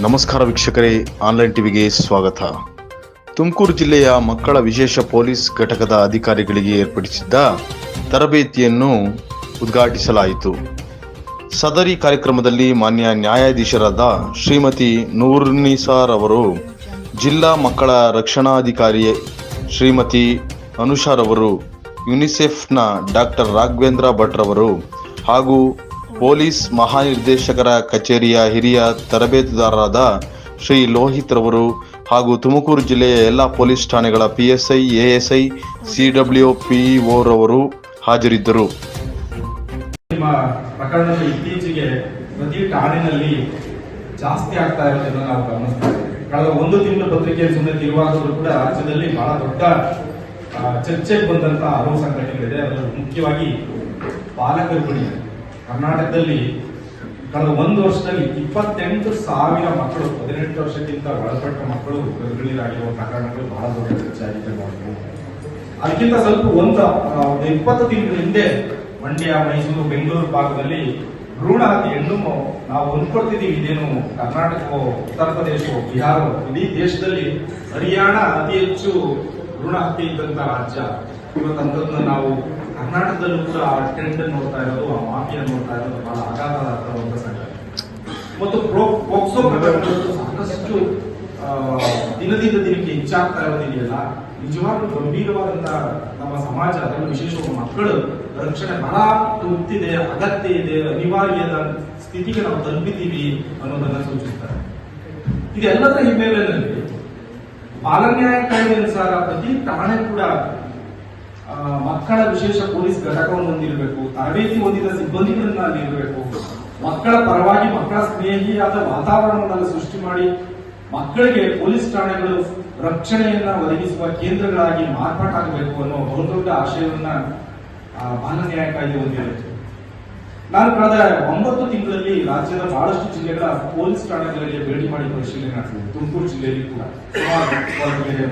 ನಮಸ್ಕಾರ ವೀಕ್ಷಕರೇ, ಆನ್ಲೈನ್ ಟಿವಿಗೆ ಸ್ವಾಗತ. ತುಮಕೂರು ಜಿಲ್ಲೆಯ ಮಕ್ಕಳ ವಿಶೇಷ ಪೊಲೀಸ್ ಘಟಕದ ಅಧಿಕಾರಿಗಳಿಗೆ ಏರ್ಪಡಿಸಿದ್ದ ತರಬೇತಿಯನ್ನು ಉದ್ಘಾಟಿಸಲಾಯಿತು. ಸದರಿ ಕಾರ್ಯಕ್ರಮದಲ್ಲಿ ಮಾನ್ಯ ನ್ಯಾಯಾಧೀಶರಾದ ಶ್ರೀಮತಿ ನೂರ್ನಿಸಾರ್ ಅವರು, ಜಿಲ್ಲಾ ಮಕ್ಕಳ ರಕ್ಷಣಾಧಿಕಾರಿ ಶ್ರೀಮತಿ ಅನುಷಾರ್ ಅವರು, ಯುನಿಸೆಫ್ನ ಡಾಕ್ಟರ್ ರಾಘವೇಂದ್ರ ಭಟ್ ರವರು ಹಾಗೂ ಪೊಲೀಸ್ ಮಹಾನಿರ್ದೇಶಕರ ಕಚೇರಿಯ ಹಿರಿಯ ತರಬೇತುದಾರರಾದ ಶ್ರೀ ಲೋಹಿತ್ ರವರು ಹಾಗೂ ತುಮಕೂರು ಜಿಲ್ಲೆಯ ಎಲ್ಲ police ಠಾಣೆಗಳ PSI, ASI, CW, PO ರವರು ಹಾಜರಿದ್ದರು. ನಿಮ್ಮ ಪ್ರಕರಣಗಳು ಇತ್ತೀಚೆಗೆ ಪ್ರತಿ ಠಾಣೆಯಲ್ಲಿ ಜಾಸ್ತಿ ಆಗ್ತಾ ಇರೋದನ್ನು ನಾವು ಗಮನಿಸ್ತಾ ಇದ್ದೀವಿ. ಕಳೆದ ಒಂದು ತಿಂಗಳ ಪತ್ರಿಕೆಯಲ್ಲಿ ಸುಮ್ಮನೆ ತಿರುವಾದರೂ ಕೂಡ ರಾಜ್ಯದಲ್ಲಿ ಬಹಳ ದೊಡ್ಡ ಚರ್ಚೆಗೆ ಬಂದಂತ ಹಲವು ಸಂಘಟನೆಗಳಿದೆ. ಅದರಲ್ಲಿ ಮುಖ್ಯವಾಗಿ ಪಾಲಕರ ಬಳಿ ಕರ್ನಾಟಕದಲ್ಲಿ ಕಳೆದ ಒಂದು ವರ್ಷದಲ್ಲಿ 28,000 ಮಕ್ಕಳು, 18 ವರ್ಷಕ್ಕಿಂತ ಒಳಪಟ್ಟ ಮಕ್ಕಳು ಗರ್ಭಿಣಿಯರಾಗಿರುವ ಪ್ರಕರಣಗಳು ಬಹಳ ದೊಡ್ಡ ಚರ್ಚೆ ಆಗಿದೆ. ಅದಕ್ಕಿಂತ ಸ್ವಲ್ಪ ಒಂದು 20 ತಿಂಗಳ ಹಿಂದೆ ಮಂಡ್ಯ, ಮೈಸೂರು, ಬೆಂಗಳೂರು ಭಾಗದಲ್ಲಿ ಭ್ರೂಣ ಹತ್ಯೆ ಹೆಣ್ಣು ನಾವು ಅಂದ್ಕೊಳ್ತಿದ್ದೀವಿ ಇದೇನು ಕರ್ನಾಟಕವೋ, ಉತ್ತರ ಪ್ರದೇಶವೋ, ಬಿಹಾರ, ಇಡೀ ದೇಶದಲ್ಲಿ ಹರಿಯಾಣ ಅತಿ ಹೆಚ್ಚು ಭ್ರೂಣ ಹತ್ಯೆ ಇದ್ದಂತ ರಾಜ್ಯ. ಇವತ್ತಂತದ್ದು ನಾವು ಕರ್ನಾಟಕದಲ್ಲೂ ಕೂಡ ಆ ಟ್ರೆಂಡ್ ನೋಡ್ತಾ ಇರೋದು, ಆ ಮಾಫಿಯಾ ನೋಡ್ತಾ ಇರೋದು ಬಹಳ ಆಘಾತ ಸಂಗತಿ. ಮತ್ತು ಪೋಕ್ಸೋ ಪ್ರಕರಣಗಳು ಸಾಕಷ್ಟು ದಿನದಿಂದ ದಿನಕ್ಕೆ ಹೆಚ್ಚಾಗ್ತಾ ಇರೋದಿದೆಯಲ್ಲ, ನಿಜವಾಗ್ಲೂ ಗಂಭೀರವಾದಂತಹ ನಮ್ಮ ಸಮಾಜ, ಅದರಲ್ಲೂ ವಿಶೇಷವಾಗಿ ಮಕ್ಕಳು ರಕ್ಷಣೆ ಬಹಳ ತುರ್ತಿದೆ, ಅಗತ್ಯ ಇದೆ, ಅನಿವಾರ್ಯದ ಸ್ಥಿತಿಗೆ ನಾವು ತಲುಪಿದ್ದೀವಿ ಅನ್ನೋದನ್ನ ಸೂಚಿಸ್ತಾರೆ. ಇದೆಲ್ಲದರ ಹಿನ್ನೆಲೆಯಲ್ಲಿ ಬಾಲನ್ಯಾಯ ಕಾಯ್ದೆ ಅನುಸಾರ ಪ್ರತಿ ಠಾಣೆ ಕೂಡ ಮಕ್ಕಳ ವಿಶೇಷ ಪೊಲೀಸ್ ಘಟಕವನ್ನು ಹೊಂದಿರಬೇಕು, ತರಬೇತಿ ಹೊಂದಿದ ಸಿಬ್ಬಂದಿಗಳನ್ನ ಅಲ್ಲಿ ಇರಬೇಕು, ಮಕ್ಕಳ ಪರವಾಗಿ ಮಕ್ಕಳ ಸ್ನೇಹಿಯಾದ ವಾತಾವರಣವನ್ನು ಸೃಷ್ಟಿ ಮಾಡಿ ಮಕ್ಕಳಿಗೆ ಪೊಲೀಸ್ ಠಾಣೆಗಳು ರಕ್ಷಣೆಯನ್ನ ಒದಗಿಸುವ ಕೇಂದ್ರಗಳಾಗಿ ಮಾರ್ಪಾಟಾಗಬೇಕು ಅನ್ನೋ ಬಹುದೊಡ್ಡ ಆಶಯವನ್ನ ಬಾಲ ನ್ಯಾಯ ಕಾಯ್ದೆ ಹೊಂದಿರುತ್ತೆ. ನಾನು ಕಳೆದ 9 ತಿಂಗಳಲ್ಲಿ ರಾಜ್ಯದ ಬಹಳಷ್ಟು ಜಿಲ್ಲೆಗಳ ಪೊಲೀಸ್ ಠಾಣೆಗಳಿಗೆ ಭೇಟಿ ಮಾಡಿ ಪರಿಶೀಲನೆ ನಡೆಸಿದೆ. ತುಮಕೂರು ಜಿಲ್ಲೆಯಲ್ಲಿ ಕೂಡ ಸುಮಾರು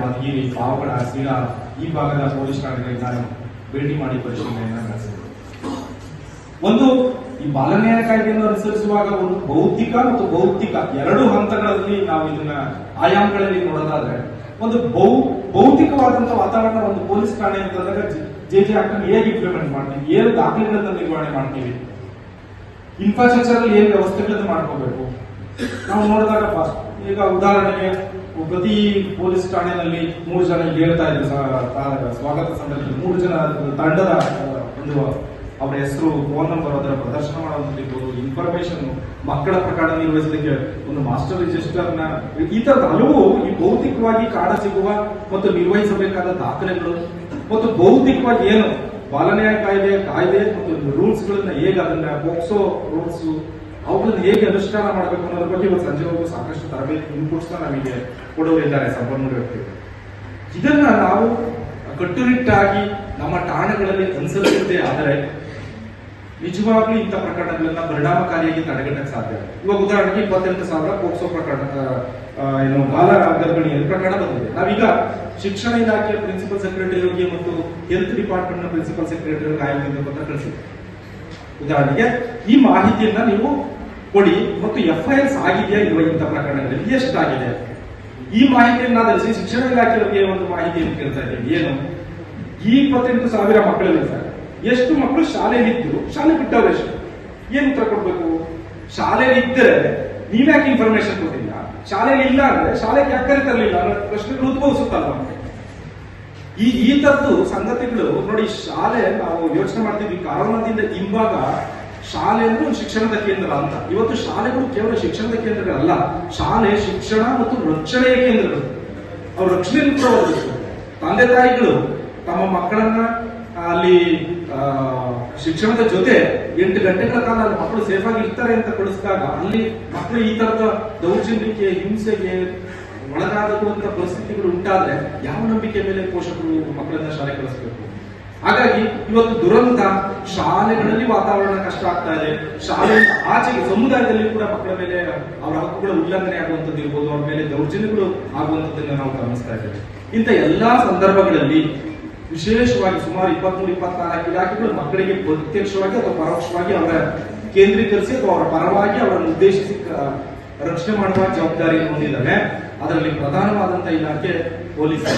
ಮಧುಗಿರಿ, ಪಾವಗಡ, ಸೀಳಾ ಈ ಭಾಗದ ಪೊಲೀಸ್ ಠಾಣೆಗಳಿಗೆ ನಾನು ಭೇಟಿ ಮಾಡಿ ಪರಿಶೀಲನೆಯನ್ನ ನಡೆಸಿದೆ. ಒಂದು ಈ ಬಾಲನ್ಯಾಯ ಕಾಯ್ದೆಯನ್ನು ಅನುಸರಿಸುವಾಗ ಒಂದು ಭೌತಿಕ ಮತ್ತು ಭೌತಿಕ ಎರಡು ಹಂತಗಳಲ್ಲಿ ನಾವು ಇದನ್ನ ಆಯಾಮಗಳಲ್ಲಿ ನೋಡೋದಾದ್ರೆ, ಒಂದು ಭೌತಿಕವಾದಂತಹ ವಾತಾವರಣ ಒಂದು ಪೊಲೀಸ್ ಠಾಣೆ ಅಂತಂದಾಗ JJ ಆಕ್ಟ್ ಹೇಗೆ ಇಂಪ್ಲಿಮೆಂಟ್ ಮಾಡ್ತೀವಿ, ಏನು ದಾಖಲೆಗಳನ್ನ ನಿರ್ವಹಣೆ ಮಾಡ್ತೀವಿ, ಇನ್ಫ್ರಾಸ್ಟ್ರಕ್ಚರ್ ಅಲ್ಲಿ ಏನ್ ವ್ಯವಸ್ಥೆಗಳನ್ನು ಮಾಡ್ಕೋಬೇಕು. ನಾವು ನೋಡಿದಾಗ ಈಗ ಉದಾಹರಣೆಗೆ ಪ್ರತಿ ಪೊಲೀಸ್ ಠಾಣೆಯಲ್ಲಿ 3 ಜನ ಹೇಳ್ತಾ ಇದ್ರು ಸ್ವಾಗತ ಸಂದರ್ಭದಲ್ಲಿ 3 ಜನ ತಂಡದ ಒಂದು ಅವರ ಹೆಸರು, ಫೋನ್ ನಂಬರ್, ಅದರ ಪ್ರದರ್ಶನ ಮಾಡೋದಿರ್ಬೋದು, ಇನ್ಫಾರ್ಮೇಶನ್, ಮಕ್ಕಳ ಪ್ರಕರಣ ನಿರ್ವಹಿಸಲಿಕ್ಕೆ ಒಂದು ಮಾಸ್ಟರ್ ರಿಜಿಸ್ಟರ್ ನ, ಈ ತರದ ಹಲವು ಈ ಭೌತಿಕವಾಗಿ ಕಾಣ ಸಿಗುವ ಮತ್ತು ನಿರ್ವಹಿಸಬೇಕಾದ ದಾಖಲೆಗಳು ಮತ್ತು ಭೌತಿಕವಾಗಿ ಏನು ಬಾಲನ್ಯಾಯ ಕಾಯ್ದೆ ಮತ್ತು ರೂಲ್ಸ್ ಗಳನ್ನ ಹೇಗೆ, ಅದನ್ನ ಪೋಕ್ಸೋ ರೂಲ್ಸ್ ಅವುಗಳನ್ನ ಹೇಗೆ ಅನುಷ್ಠಾನ ಮಾಡಬೇಕು ಅನ್ನೋದ್ರ ಬಗ್ಗೆ ಇವತ್ತು ಸಂಜೆವರೆಗೂ ಸಾಕಷ್ಟು ತರಬೇತಿ ಇನ್ಪುಟ್ಸ್ ನಮಗೆ ಕೊಡುವರಿದ್ದಾರೆ ಸಂಪನ್ಮೂಲ ವ್ಯಕ್ತಿಗಳು. ಇದನ್ನ ನಾವು ಕಟ್ಟುನಿಟ್ಟಾಗಿ ನಮ್ಮ ಠಾಣೆಗಳಲ್ಲಿ ಅನುಸರಿಸದೇ ಆದರೆ ನಿಜವಾಗ್ಲೂ ಇಂಥ ಪ್ರಕರಣಗಳನ್ನ ಪರಿಣಾಮಕಾರಿಯಾಗಿ ತಡೆಗಟ್ಟಕ್ಕೆ ಸಾಧ್ಯ. ಇವಾಗ ಉದಾಹರಣೆಗೆ 28,000 ಪೋಕ್ಸೋ ಪ್ರಕರಣ, ಏನು ಬಾಲ ಗರ್ಭಿಣಿಯ ಪ್ರಕರಣ ಬಂದಿದೆ. ನಾವೀಗ ಶಿಕ್ಷಣ ಇಲಾಖೆಯ ಪ್ರಿನ್ಸಿಪಲ್ ಸೆಕ್ರೆಟರಿಯವರಿಗೆ ಮತ್ತು ಹೆಲ್ತ್ ಡಿಪಾರ್ಟ್ಮೆಂಟ್ ನ ಪ್ರಿನ್ಸಿಪಲ್ ಸೆಕ್ರೆಟರಿ ಆಯೋಗದಿಂದ ಪತ್ರ ಕಳಿಸಿದೆ. ಉದಾಹರಣೆಗೆ ಈ ಮಾಹಿತಿಯನ್ನ ನೀವು ಕೊಡಿ ಮತ್ತು FIRs ಆಗಿದೆಯಾ ಇರುವ ಇಂಥ ಪ್ರಕರಣಗಳಲ್ಲಿ ಎಷ್ಟಾಗಿದೆ, ಈ ಮಾಹಿತಿಯನ್ನ ಆಧರಿಸಿ ಶಿಕ್ಷಣ ಇಲಾಖೆಯವರಿಗೆ ಒಂದು ಮಾಹಿತಿಯನ್ನು ಕೇಳ್ತಾ ಇದ್ದೀವಿ. ಏನು ಈ 28,000 ಮಕ್ಕಳಲ್ಲಿ ಸರ್ ಎಷ್ಟು ಮಕ್ಕಳು ಶಾಲೆಯಲ್ಲಿ ಇದ್ರು, ಶಾಲೆ ಬಿಟ್ಟವ್ರು ಎಷ್ಟು, ಏನ್ ಉತ್ತರ ಕೊಡ್ಬೇಕು? ಶಾಲೆಯಲ್ಲಿ ಇದ್ದರೆ ನೀವ್ಯಾಕೆ ಇನ್ಫಾರ್ಮೇಶನ್ ಕೊಟ್ಟಿಲ್ಲ, ಶಾಲೆಯಲ್ಲಿ ಇಲ್ಲ ಅಂದ್ರೆ ಶಾಲೆಗೆ ಯಾಕೆ ಕರೀತಿರ್ಲಿಲ್ಲ ಅನ್ನೋ ಪ್ರಶ್ನೆಗಳು ಉದ್ಭವಿಸುತ್ತಲ್ಲ. ಈ ತರದ್ದು ಸಂಗತಿಗಳು ನೋಡಿ. ಶಾಲೆ ನಾವು ಯೋಚನೆ ಮಾಡ್ತಿದ್ವಿ ಕಾರಣದಿಂದ ಹಿಂಭಾಗ ಶಾಲೆ ಅಂದ್ರೆ ಒಂದು ಶಿಕ್ಷಣದ ಕೇಂದ್ರ ಅಂತ. ಇವತ್ತು ಶಾಲೆಗಳು ಕೇವಲ ಶಿಕ್ಷಣದ ಕೇಂದ್ರಗಳಲ್ಲ, ಶಾಲೆ ಶಿಕ್ಷಣ ಮತ್ತು ರಕ್ಷಣೆಯ ಕೇಂದ್ರಗಳು. ಅವ್ರ ರಕ್ಷಣೆ ತಂದೆ ತಾಯಿಗಳು ತಮ್ಮ ಮಕ್ಕಳನ್ನ ಅಲ್ಲಿ ಶಿಕ್ಷಣದ ಜೊತೆ 8 ಗಂಟೆಗಳ ಕಾಲ ಅಲ್ಲಿ ಮಕ್ಕಳು ಸೇಫ್ ಆಗಿ ಇರ್ತಾರೆ ಅಂತ ಕಳಿಸಿದಾಗ ಅಲ್ಲಿ ಮಕ್ಕಳು ಈ ತರದ ದೌರ್ಜನ್ಯಕ್ಕೆ, ಹಿಂಸೆಗೆ ಒಳಗಾಗುವಂತ ಪರಿಸ್ಥಿತಿಗಳು ಉಂಟಾದ್ರೆ ಯಾವ ನಂಬಿಕೆ ಮೇಲೆ ಪೋಷಕರು ಮಕ್ಕಳನ್ನ ಶಾಲೆ ಕಳಿಸಬೇಕು? ಹಾಗಾಗಿ ಇವತ್ತು ದುರಂತ ಶಾಲೆಗಳಲ್ಲಿ ವಾತಾವರಣ ಕಷ್ಟ ಆಗ್ತಾ ಇದೆ. ಶಾಲೆಯಿಂದ ಆಚೆಗೆ ಸಮುದಾಯದಲ್ಲಿ ಕೂಡ ಮಕ್ಕಳ ಮೇಲೆ ಅವರ ಹಕ್ಕುಗಳ ಉಲ್ಲಂಘನೆ ಆಗುವಂತದ್ದು ಇರ್ಬೋದು, ಅವ್ರ ಮೇಲೆ ದೌರ್ಜನ್ಯಗಳು ಆಗುವಂತದ್ದನ್ನ ನಾವು ಗಮನಿಸ್ತಾ ಇದ್ದೇವೆ. ಇಂಥ ಎಲ್ಲಾ ಸಂದರ್ಭಗಳಲ್ಲಿ ವಿಶೇಷವಾಗಿ ಸುಮಾರು 23-24 ಇಲಾಖೆಗಳು ಮಕ್ಕಳಿಗೆ ಪ್ರತ್ಯಕ್ಷವಾಗಿ ಅಥವಾ ಪರೋಕ್ಷವಾಗಿ ಅವರ ಕೇಂದ್ರೀಕರಿಸಿ ಅಥವಾ ಅವರ ಪರವಾಗಿ ಅವರನ್ನು ಉದ್ದೇಶಿಸಿ ರಕ್ಷಣೆ ಮಾಡುವ ಜವಾಬ್ದಾರಿಯನ್ನು ಹೊಂದಿದ್ದಾರೆ. ಅದರಲ್ಲಿ ಪ್ರಧಾನವಾದಂತಹ ಇಲಾಖೆ ಪೊಲೀಸ್.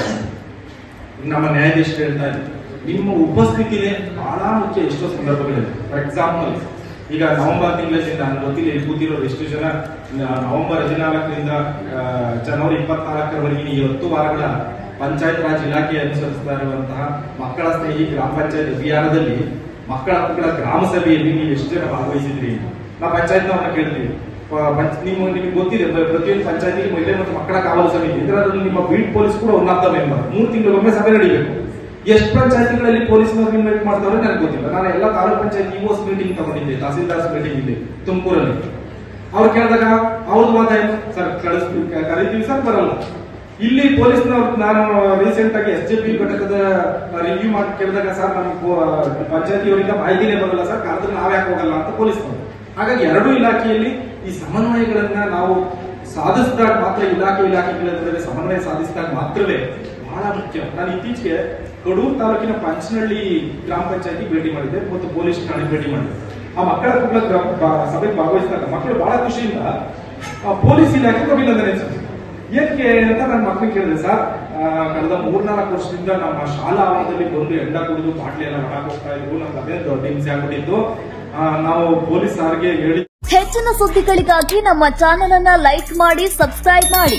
ನಮ್ಮ ನ್ಯಾಯಾಧೀಶರು ಹೇಳ್ತಾ ಇದ್ದಾರೆ, ನಿಮ್ಮ ಉಪಸ್ಥಿತಿನೇ ಬಹಳ ಮುಖ್ಯ. ಎಷ್ಟೋ ಸಂದರ್ಭಗಳಿದೆ. ಫಾರ್ ಎಕ್ಸಾಂಪಲ್, ಈಗ ನವೆಂಬರ್ ತಿಂಗಳಲ್ಲಿ ನಾನು ಗೊತ್ತಿಲ್ಲ ಇಲ್ಲಿ ಕೂತಿರೋರು ಎಷ್ಟು ಜನ ನವೆಂಬರ್ 14ರಿಂದ ಜನವರಿ 24ರವರೆಗೆ ಈ 10 ವಾರಗಳ ಪಂಚಾಯತ್ ರಾಜ್ ಇಲಾಖೆ ಅನುಸರಿಸ್ತಾ ಇರುವಂತಹ ಮಕ್ಕಳ ಸ್ನೇಹಿ ಗ್ರಾಮ ಪಂಚಾಯತ್ ಅಭಿಯಾನದಲ್ಲಿ ಮಕ್ಕಳ ಗ್ರಾಮ ಸಭೆಯಲ್ಲಿ ನೀವು ಎಷ್ಟು ಜನ ಭಾಗವಹಿಸಿದ್ರಿ? ನಾವು ಪಂಚಾಯತ್ನವ್ರನ್ನ ಕೇಳ್ತೀವಿ, ನಿಮಗೆ ಗೊತ್ತಿದೆ ಪ್ರತಿಯೊಂದು ಪಂಚಾಯತಿಗೆ ಮಹಿಳೆ ಮತ್ತು ಮಕ್ಕಳ ಕಾವಲು ಸಮಿತಿ, ಇದರಲ್ಲಿ ನಿಮ್ಮ ಬೀಟ್ ಪೊಲೀಸ್ ಕೂಡ ಒನ್ ಆಫ್ ದ ಮೆಂಬರ್. 3 ತಿಂಗಳಿಗೊಮ್ಮೆ ಸಭೆ ನಡೀಬೇಕು. ಎಷ್ಟು ಪಂಚಾಯತಿಗಳಲ್ಲಿ ಪೊಲೀಸ್ನವ್ರು ಇನ್ವೈಟ್ ಮಾಡ್ತಾರೋ ನನಗೆ ಗೊತ್ತಿಲ್ಲ. ನಾನು ಎಲ್ಲ ತಾಲೂಕು ಪಂಚಾಯತ್ ಇಒಸ್ ಮೀಟಿಂಗ್ ತಗೊಂಡಿದ್ದೆ, ತಹಸೀಲ್ದಾರ್ಸ್ ಮೀಟಿಂಗ್ ಇದೆ ತುಮಕೂರಲ್ಲಿ. ಅವ್ರು ಕೇಳಿದಾಗ ಅವ್ರದ್ದು ವಾದ ಏನು, ಸರ್ ಕರಿತೀವಿ ಸರ್, ಬರಲ್ಲ. ಇಲ್ಲಿ ಪೊಲೀಸ್ನವ್ರು ನಾನು ರೀಸೆಂಟ್ ಆಗಿ SJP ಘಟಕದ ರಿವ್ಯೂ ಮಾಡಿ ಕೇಳಿದಾಗ, ಸರ್ ನಮ್ಗೆ ಪಂಚಾಯತಿಯವರಿಂದ ಮಾಹಿತಿನೇ ಬರಲ್ಲ ಸರ್, ಕರೆದ್ರೆ ನಾವ್ಯಾಕೆ ಹೋಗಲ್ಲ ಅಂತ ಪೊಲೀಸ್ನವರು. ಹಾಗಾಗಿ ಎರಡೂ ಇಲಾಖೆಯಲ್ಲಿ ಈ ಸಮನ್ವಯಗಳನ್ನ ನಾವು ಸಾಧಿಸಿದಾಗ ಮಾತ್ರ, ಇಲಾಖೆಗಳ ನಡುವೆ ಸಮನ್ವಯ ಸಾಧಿಸಿದಾಗ ಮಾತ್ರವೇ ಬಹಳ ಮುಖ್ಯ. ನಾನು ಇತ್ತೀಚೆಗೆ ಕಡೂರು ತಾಲೂಕಿನ ಪಂಚನಹಳ್ಳಿ ಗ್ರಾಮ ಪಂಚಾಯತಿ ಭೇಟಿ ಮಾಡಿದ್ದೆ ಮತ್ತು ಪೊಲೀಸ್ ಠಾಣೆ ಭೇಟಿ ಮಾಡಿದ್ದೆ. ಆ ಮಕ್ಕಳ ಸಭೆಗೆ ಭಾಗವಹಿಸಿದಾಗ ಮಕ್ಕಳು ಬಹಳ ಖುಷಿಯಿಂದ ಪೊಲೀಸ್ ಇಲಾಖೆಗೆ ಅಭಿನಂದನೆ ಸಲ್ಲಿಸಿದ್ರು. ಏಕೆ ಅಂತ ನನ್ನ ಮಕ್ಕಳಿಗೆ ಕೇಳಿದೆ, ಸರ್ ಕಳೆದ 3-4 ವರ್ಷದಿಂದ ನಮ್ಮ ಶಾಲಾ ಆವರಣದಲ್ಲಿ ಬಂದು ಎಂಡ ಕುಡಿದು ಬಾಟ್ಲಿ ಎಲ್ಲ ಹೊರಗೆ ಹೋಗ್ತಾ ಇದ್ರು, ನಮ್ಗೆ ಅದೇ ದೊಡ್ಡ ಹಿಂಸೆ ಆಗ್ಬಿಟ್ಟಿತ್ತು. ನಾವು ಪೊಲೀಸ್ ಸಾರಿಗೆ ಹೇಳಿ. ಹೆಚ್ಚಿನ ಸುದ್ದಿಗಳಿಗಾಗಿ ನಮ್ಮ ಚಾನೆಲ್ ಅನ್ನ ಲೈಕ್ ಮಾಡಿ, ಸಬ್ಸ್ಕ್ರೈಬ್ ಮಾಡಿ.